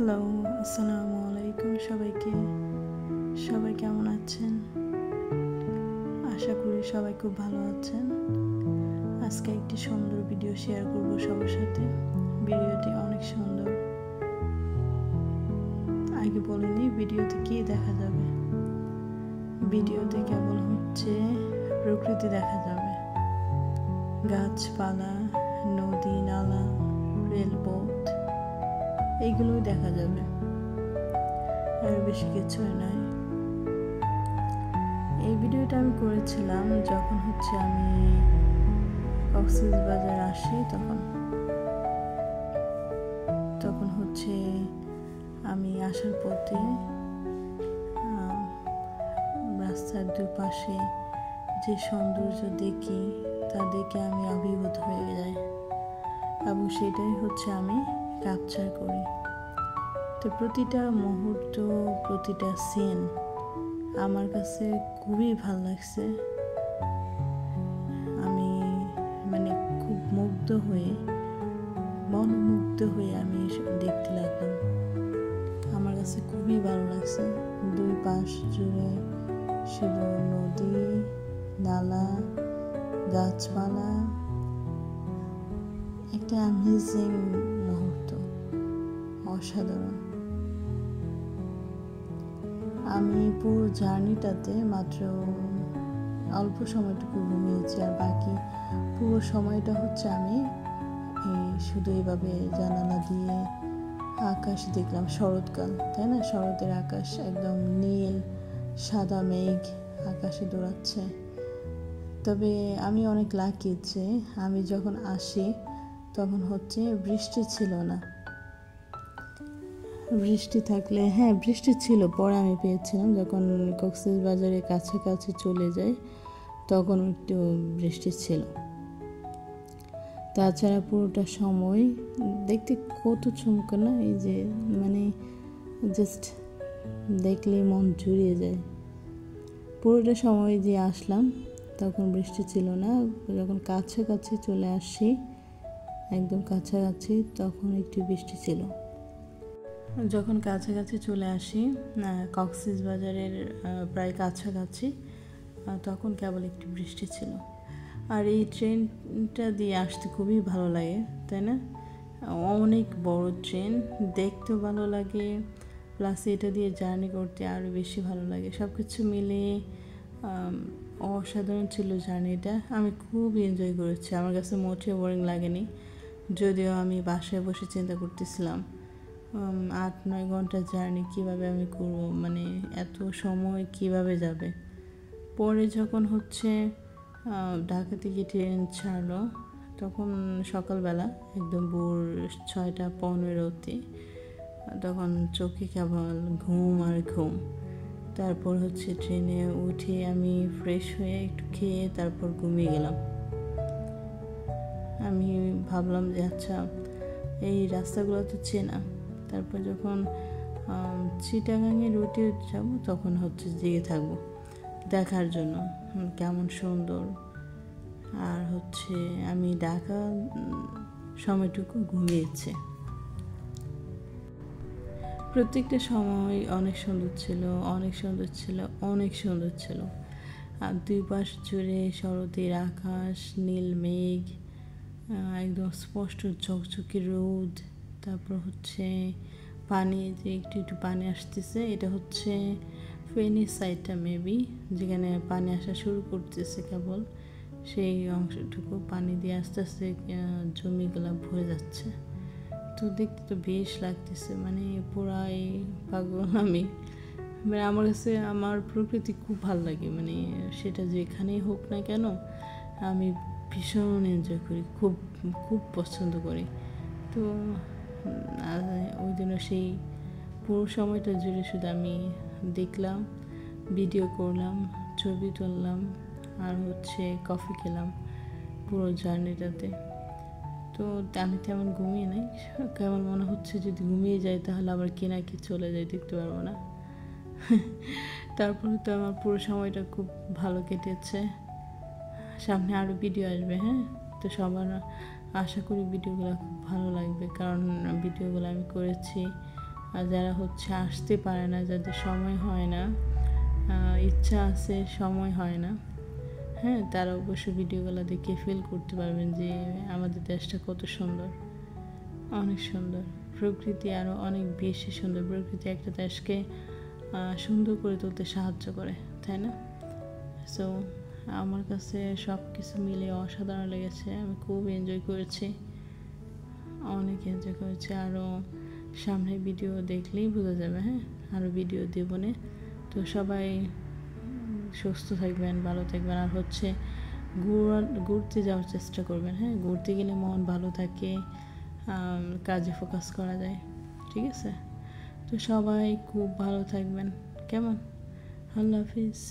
Hello, আসসালামু আলাইকুম সবাইকে। সবাই কেমন আছেন? আশা করি সবাই খুব ভালো আছেন। আজকে একটি সুন্দর ভিডিও শেয়ার করব সবার সাথে। ভিডিওটি অনেক সুন্দর। আগে বলিনি ভিডিওতে কি দেখা যাবে। ভিডিওতে কেবল প্রকৃতি দেখা যাবে, গাছপালা, নদী, নালা, রেলপথ, এইগুলোই দেখা যাবে, আর বেশি কিছুই নয়। এই ভিডিওটা আমি করেছিলাম যখন আমি কক্সবাজার আসি, তখন আমি আসার পথে রাস্তার দুপাশে যে সৌন্দর্য দেখি তা দেখে আমি অভিভূত হয়ে যাই, এবং সেটাই আমি ক্যাপচার করি। তো প্রতিটা মুহূর্ত, প্রতিটা সিন আমার কাছে খুবই ভালো লাগছে। আমি খুব মনোমুগ্ধ হয়ে আমি দেখতে লাগলাম। আমার কাছে খুবই ভালো লাগছে। দুই পাশ জুড়ে শুধু নদী, নালা, গাছপালা, একটা অ্যামেজিং মুহূর্ত, অসাধারণ। আমি পুরো জার্নিটাতে মাত্র অল্প সময়টুকু ঘুমিয়েছি, আর বাকি পুরো সময়টা আমি শুধু এইভাবে জানালা দিয়ে আকাশ দেখলাম। শরৎকাল, তাই না? শরতের আকাশ একদম নীল, সাদা মেঘ আকাশে দৌড়াচ্ছে। তবে আমি অনেক লাকি যে আমি যখন আসি তখন বৃষ্টি ছিল না। বৃষ্টি থাকলে, বৃষ্টি ছিল, পরে আমি পেয়েছিলাম যখন কক্সবাজারের কাছাকাছি চলে যাই, তখন একটু বৃষ্টি ছিল। তাছাড়া পুরোটা সময় দেখতে কত চমৎকার না, এই যে জাস্ট দেখলে মন জুড়িয়ে যায়। পুরোটা সময় যে আসলাম তখন বৃষ্টি ছিল না। যখন কাছাকাছি চলে আসি, একদম কাছাকাছি, তখন একটু বৃষ্টি ছিল। যখন কাছাকাছি চলে আসি কক্সবাজারের প্রায় কাছাকাছি, তখন কেবল একটু বৃষ্টি ছিল। আর এই ট্রেনটা দিয়ে আসতে খুবই ভালো লাগে, তাই না? অনেক বড় ট্রেন, দেখতেও ভালো লাগে, প্লাস এটা দিয়ে জার্নি করতে আরও বেশি ভালো লাগে। সব কিছু মিলিয়ে অসাধারণ ছিল জার্নিটা। আমি খুব এনজয় করেছি, আমার কাছে মোটেও বোরিং লাগেনি। যদিও আমি বাসায় বসে চিন্তা করতেছিলাম 8-9 ঘন্টা জার্নি কীভাবে আমি করবো, এত সময় কিভাবে যাবে। পরে যখন ঢাকা থেকে ট্রেন ছাড়লো, তখন সকালবেলা একদম ভোর 6:15-তে, তখন চোখে কেবল ঘুম আর ঘুম। তারপর ট্রেনে উঠে আমি ফ্রেশ হয়ে একটু খেয়ে তারপর ঘুমিয়ে গেলাম। আমি ভাবলাম যে আচ্ছা, এই রাস্তাগুলো তো চেনা। তারপর যখন চিটাগাঙে রুটে যাব, তখন জেগে থাকবো দেখার জন্য কেমন সুন্দর। আর আমি ঢাকা সময়টুকু ঘুমিয়েছি। প্রত্যেকটা সময় অনেক সুন্দর ছিল, অনেক সুন্দর ছিল, অনেক সুন্দর ছিল। আর দুই পাশ জুড়ে শরতের আকাশ, নীল মেঘ, একদম স্পষ্ট ঝকঝকে রোদ। তারপর পানি, যে একটু একটু পানি আসতেছে, এটা ফেনী সাইডটা মেবি, যেখানে পানি আসা শুরু করতেছে কেবল, সেই অংশটুকু পানি দিয়ে আস্তে আস্তে জমিগুলো ভরে যাচ্ছে। তো দেখতে তো বেশ লাগতেছে, পুরাই পাগল আমি। আমার কাছে আমার প্রকৃতি খুব ভালো লাগে, সেটা যেখানেই হোক না কেন আমি ভীষণ এনজয় করি, খুব খুব পছন্দ করি। তো ওই জন্য সেই পুরো সময়টা জুড়ে শুধু আমি দেখলাম, ভিডিও করলাম, ছবি তুললাম, আর কফি খেলাম পুরো জার্নিটাতে। তো আমি তেমন ঘুমিয়ে নাই, কেমন মনে যদি ঘুমিয়ে যাই তাহলে আবার কি চলে যাই, দেখতে পারবো না। তারপরে তো আমার পুরো সময়টা খুব ভালো কেটেছে। সামনে আরও ভিডিও আসবে, তো সবার আশা করি ভিডিওগুলো খুব ভালো লাগবে, কারণ ভিডিওগুলো আমি করেছি আর যারা হচ্ছে আসতে পারে না, যাদের সময় হয় না, ইচ্ছা আছে সময় হয় না, হ্যাঁ, তারা অবশ্যই ভিডিওগুলো দেখে ফিল করতে পারবেন যে আমাদের দেশটা কত সুন্দর, অনেক সুন্দর। প্রকৃতি আরও অনেক বেশি সুন্দর। প্রকৃতি একটা দেশকে সুন্দর করে তুলতে সাহায্য করে, তাই না? সো আমার কাছে সব কিছু মিলে অসাধারণ লেগেছে। আমি খুব এনজয় করেছি, অনেক এনজয় করেছি। আরও সামনে ভিডিও দেখলেই বোঝা যাবে। হ্যাঁ, আরও ভিডিও দেবো না। তো সবাই সুস্থ থাকবেন, ভালো থাকবেন। আর হচ্ছে ঘুরতে যাওয়ার চেষ্টা করবেন। হ্যাঁ, ঘুরতে গেলে মন ভালো থাকে, কাজে ফোকাস করা যায়। ঠিক আছে? তো সবাই খুব ভালো থাকবেন। কেমন? আল্লাহ হাফিজ।